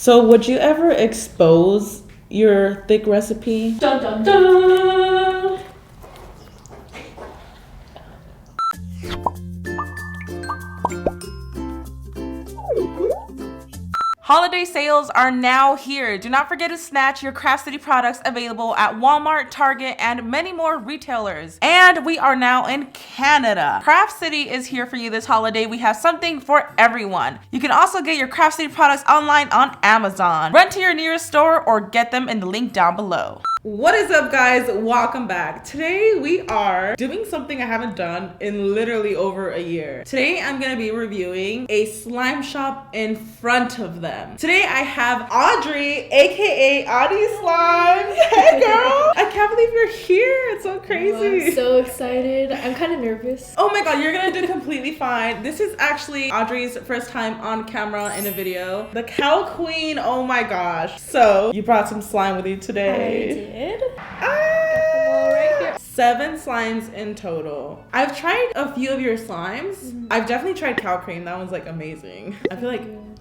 So would you ever expose your thick recipe? Dun dun dun! Holiday sales are now here. Do not forget to snatch your Craft City products available at Walmart, Target, and many more retailers. And we are now in Canada. Craft City is here for you this holiday. We have something for everyone. You can also get your Craft City products online on Amazon. Run to your nearest store or get them in the link down below. What is up, guys? Welcome back. Today we are doing something I haven't done in literally over a year. Today I'm gonna be reviewing a slime shop in front of them. Today I have Audrey, aka Audie Slimes. Hey girl! I can't believe you're here. It's so crazy. Oh, I'm so excited. I'm kind of nervous. Oh my god, you're gonna do completely fine. This is actually Audrey's first time on camera in a video. The Cow Queen, oh my gosh. So you brought some slime with you today. I did. Right here. 7 slimes in total. I've tried a few of your slimes. I've definitely tried Cow Cream. That one's like amazing. I feel like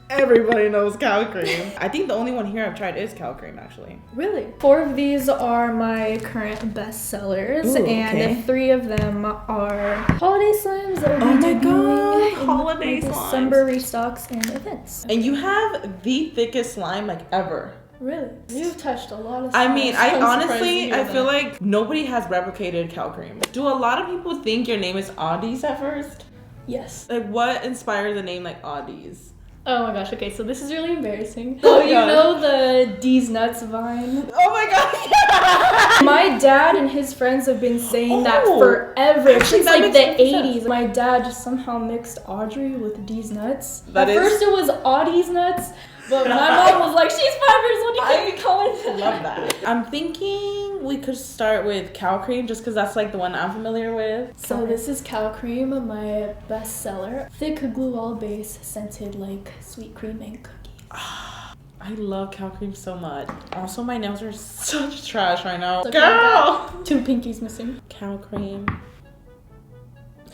everybody knows Cow Cream. I think the only one here I've tried is Cow Cream, actually. Really? 4 of these are my current best sellers, and 3 of them are holiday slimes that are debuting in holiday slimes. December restocks and events. And you have the thickest slime like ever. Really? You've touched a lot of slimes. I mean, I I'm honestly, I feel like nobody has replicated Cow Cream. Do a lot of people think your name is Audie's at first? Yes. Like, what inspired the name like Audie's? Oh my gosh, okay, so this is really embarrassing. Oh So you know the D's Nuts vine? Oh my god, yeah! My dad and his friends have been saying that forever, since that like makes the sense. 80s. My dad just somehow mixed Audrey with D's Nuts. That At first it was Audie's Nuts, but my mom was like, she's 5 years old, you can't be calling I love that. I'm thinking we could start with Cow Cream just because that's like the one I'm familiar with. So this is Cow Cream, my best seller. Thick glue all base, scented like sweet cream and cookies. I love Cow Cream so much. Also, my nails are such trash right now. Okay, Girl! 2 pinkies missing. Cow Cream.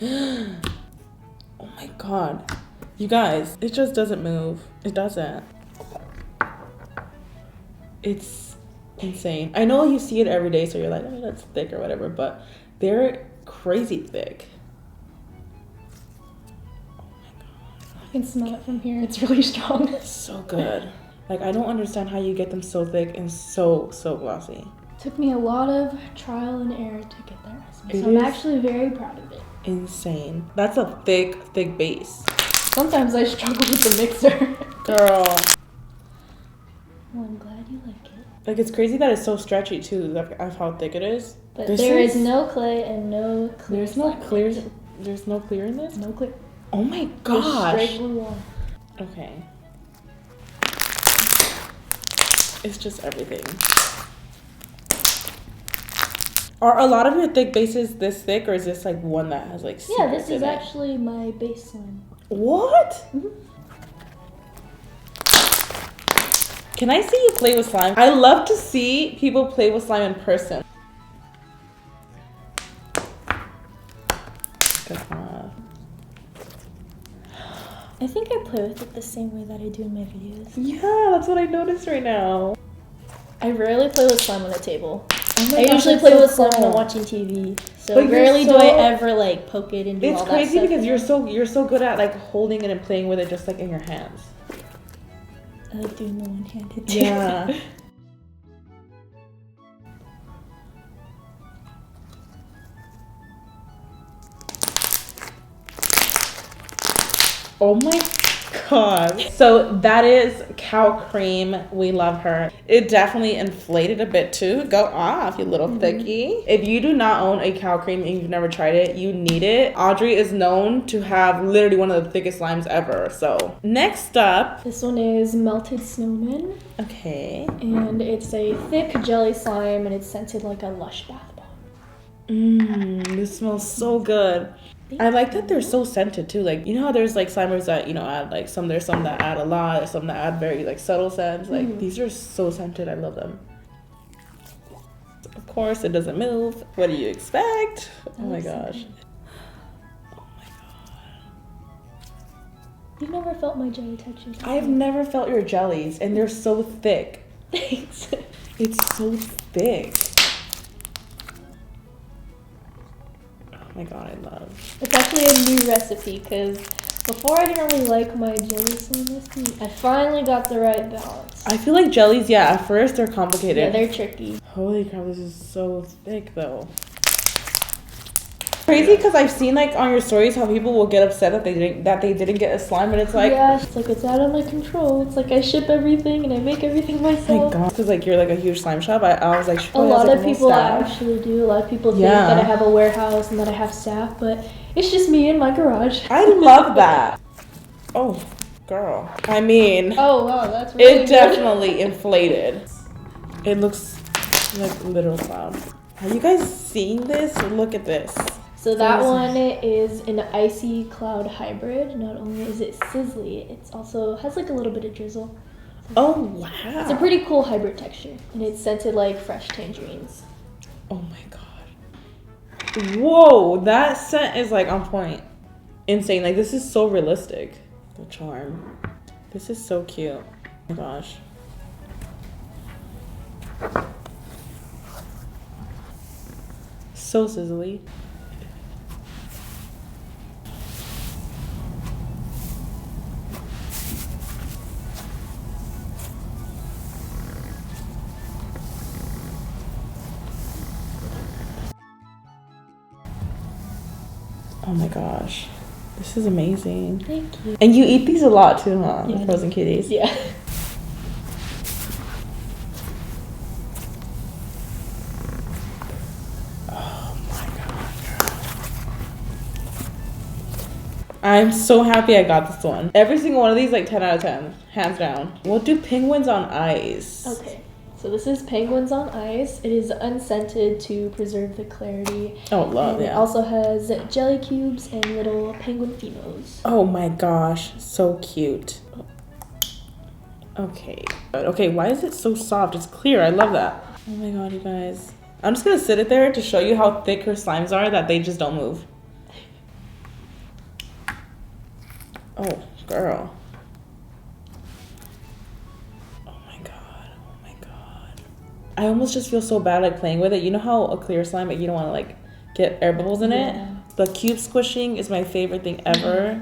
Oh my god. You guys, it just doesn't move. It doesn't. It's insane. I know you see it every day, so you're like, oh, that's thick or whatever, but they're crazy thick. I can smell it from here. It's really strong. It's so good. Like, I don't understand how you get them so thick and so glossy. Took me a lot of trial and error to get that recipe, It so I'm is actually very proud of it. Insane. That's a thick base. Sometimes I struggle with the mixer. Girl. Well, I'm glad you like it. Like, it's crazy that it's so stretchy, too, of how thick it is. But there is no clay and no clear. There's no clear. There's no clear in this? No clear. Oh my Just gosh. straight glue on. Okay. It's just everything. Are a lot of your thick bases this thick, or is this like one that has like Yeah, this secrets is in it? actually my baseline. What? Can I see you play with slime? I love to see people play with slime in person. Good job. I think I play with it the same way that I do in my videos. Yeah, that's what I noticed right now. I rarely play with slime on the table. Oh my I gosh, usually that's play so with slime when cool. I'm watching TV. So But you're rarely do so- I ever like poke it and do It's all that crazy stuff. because you're so good at like holding it and playing with it just like in your hands. I like doing the one-handed too. Yeah. Oh my god. So that is Cow Cream. We love her. It definitely inflated a bit too. Go off, you little thickie. If you do not own a Cow Cream and you've never tried it, you need it. Audrey is known to have literally one of the thickest slimes ever. So next up. This one is Melted Snowmen, Okay. and it's a thick jelly slime, and it's scented like a Lush bath bomb. This smells so good. I like that they're so scented too. Like, you know how there's like slimers that, you know, add like there's some that add a lot, there's some that add very like subtle scents. Like these are so scented. I love them. Of course, it doesn't move. What do you expect? Oh my gosh. Oh my god. You've never felt my jelly texture. I've never felt your jellies, and they're so thick. Thanks. It's so thick. Oh my god, I love. It's actually a new recipe because before I didn't really like my jelly slime recipe. I finally got the right balance. I feel like jellies, yeah, at first they're complicated. Yeah, they're tricky. Holy crap, this is so thick though. Crazy because I've seen like on your stories how people will get upset that they didn't get a slime, and it's like, yeah, it's like it's out of my control. It's like I ship everything and I make everything myself. Oh my god, because like you're like a huge slime shop. I was like, a lot of people actually do. A lot of people think that I have a warehouse and that I have staff, but it's just me in my garage. I love that. Oh, girl. I mean, oh wow, that's really it definitely inflated. It looks like literal cloud. Are you guys seeing this? Look at this. So that one is an icy cloud hybrid. Not only is it sizzly, it also has like a little bit of drizzle. Oh wow. It's a pretty cool hybrid texture, and it's scented like fresh tangerines. Oh my god. Whoa, that scent is like on point. Insane. Like this is so realistic. The charm. This is so cute. Oh my gosh. So sizzly. Oh my gosh, this is amazing. Thank you. And you eat these a lot too, huh? Yeah. The frozen cuties. Yeah. Oh my god, girl. I'm so happy I got this one. Every single one of these, like 10 out of 10, hands down. What do penguins on ice? Okay. So this is penguins on ice. It is unscented to preserve the clarity. Oh, love, and yeah. It also has jelly cubes and little penguin Fimos. Oh my gosh, so cute. Okay. Okay, why is it so soft? It's clear. I love that. Oh my god, you guys. I'm just gonna sit it there to show you how thick her slimes are, that they just don't move. Oh, girl. I almost just feel so bad like playing with it. You know how a clear slime, but you don't want to like get air bubbles in it? The cube squishing is my favorite thing ever.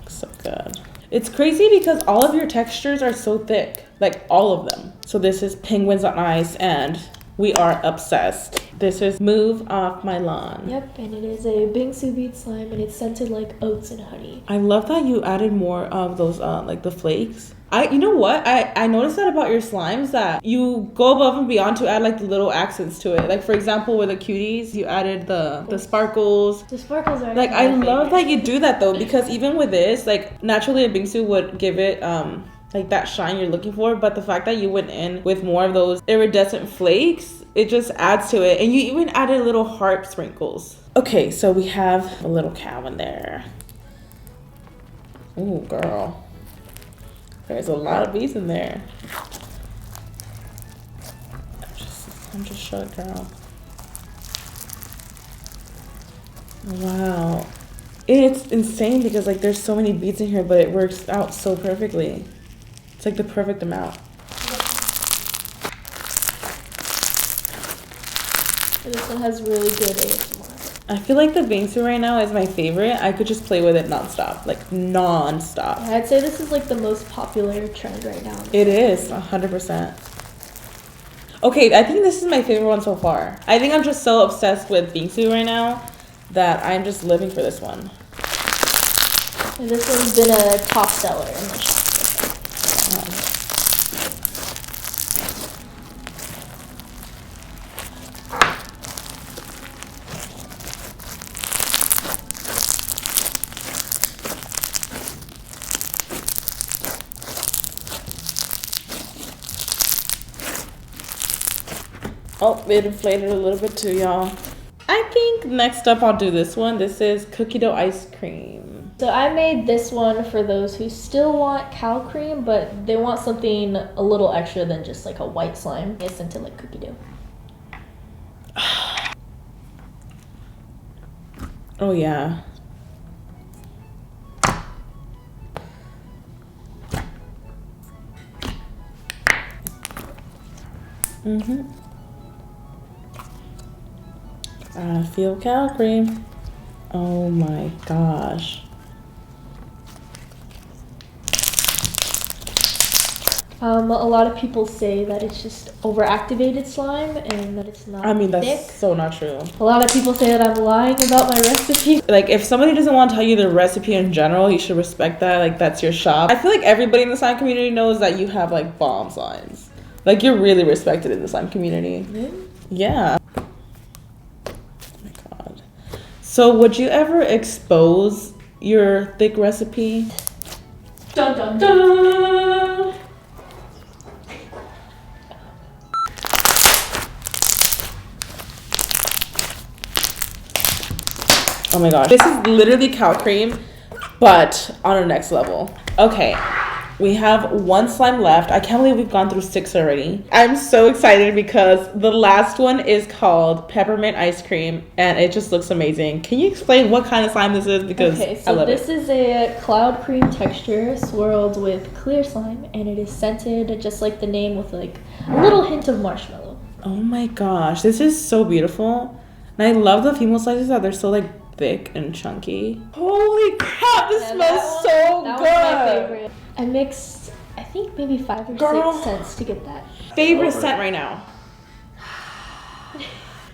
So good. It's crazy because all of your textures are so thick, like all of them. So this is penguins on ice and we are obsessed. This is Move Off My Lawn. Yep, and it is a bingsu bead slime, and it's scented like oats and honey. I love that you added more of those, like the flakes. You know what? I noticed that about your slimes, that you go above and beyond to add like the little accents to it. Like for example, with the cuties, you added the sparkles. The sparkles are like, I love that you do that though, because even with this, like naturally a bingsu would give it like that shine you're looking for, but the fact that you went in with more of those iridescent flakes, it just adds to it. And you even added little heart sprinkles. Okay, so we have a little cow in there. Ooh, girl. There's a lot of bees in there. I'm just shook, girl. Wow. It's insane because like there's so many beads in here, but it works out so perfectly. It's like the perfect amount. This one has really good ASMR. I feel like the bingsu right now is my favorite. I could just play with it nonstop, like non-stop. Yeah, I'd say this is like the most popular trend right now. It is, 100%. Okay, I think this is my favorite one so far. I think I'm just so obsessed with bingsu right now that I'm just living for this one. And this one's been a top seller in the shop. Oh, it inflated a little bit too, y'all. I think next up I'll do this one. This is cookie dough ice cream. So I made this one for those who still want cow cream, but they want something a little extra than just like a white slime. It's scented like cookie dough. Oh yeah. I feel cow cream. Oh my gosh. A lot of people say that it's just overactivated slime and that it's not. I mean, that's thick. so not true. A lot of people say that I'm lying about my recipe. Like, if somebody doesn't want to tell you the recipe in general, you should respect that. Like, that's your shop. I feel like everybody in the slime community knows that you have like bomb slimes. Like, you're really respected in the slime community. Really? Yeah. Oh my god. So, would you ever expose your thick recipe? Dun dun dun! Oh my gosh. This is literally cow cream, but on a next level. Okay. We have one slime left. I can't believe we've gone through 6 already. I'm so excited because the last one is called Peppermint Ice Cream and it just looks amazing. Can you explain what kind of slime this is? Because okay, so I love this it. is a cloud cream texture swirled with clear slime and it is scented just like the name with like a little hint of marshmallow. Oh my gosh, this is so beautiful. And I love the Fimo slices that they're so like thick and chunky. Holy crap, this smells so that good. That was my favorite. I mixed, I think maybe 5 or 6 scents to get that. Favorite scent right now?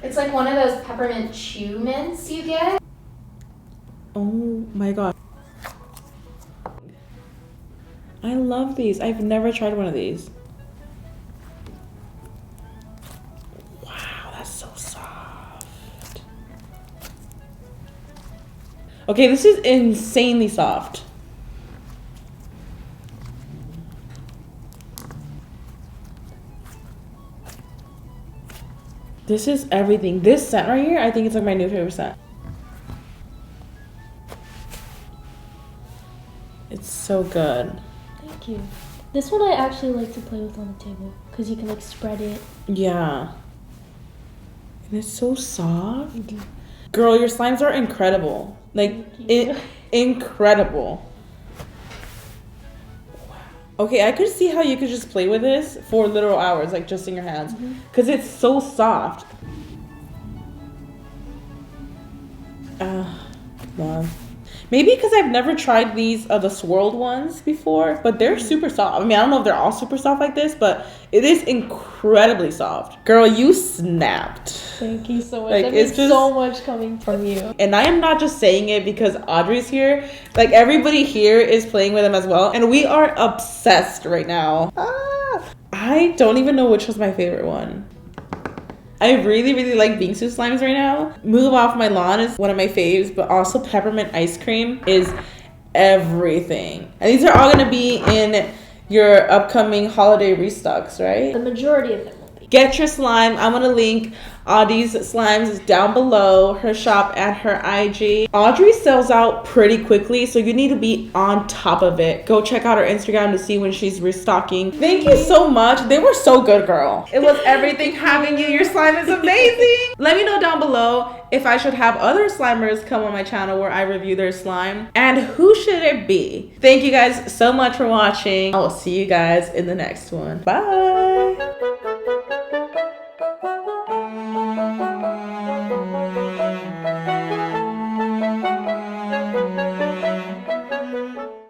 It's like one of those peppermint chew mints you get. Oh my god. I love these. I've never tried one of these. Wow, that's so soft. Okay, this is insanely soft. This is everything. This scent right here, I think it's like my new favorite scent. It's so good. Thank you. This one I actually like to play with on the table because you can like spread it. Yeah. And it's so soft. Mm-hmm. Girl, your slimes are incredible. Like, incredible. Okay, I could see how you could just play with this for literal hours, like just in your hands, because it's so soft. Love. Maybe because I've never tried these the swirled ones before, but they're super soft. I mean, I don't know if they're all super soft like this, but it is incredibly soft. Girl, you snapped. Thank you so much. Like, that it's means just so much coming from you. And I am not just saying it because Audrey's here. Like, everybody here is playing with them as well, and we are obsessed right now. I don't even know which was my favorite one. I really like Bingsu slimes right now. Move Off My Lawn is one of my faves, but also Peppermint Ice Cream is everything. And these are all gonna be in your upcoming holiday restocks, right? The majority of them will be. Get your slime. I'm gonna link Audrey's slimes down below, her shop and her IG. Audrey sells out pretty quickly, so you need to be on top of it. Go check out her Instagram to see when she's restocking. Thank you so much. They were so good, girl. It was everything having you. Your slime is amazing. Let me know down below if I should have other slimers come on my channel where I review their slime, and who should it be? Thank you guys so much for watching. I will see you guys in the next one. Bye.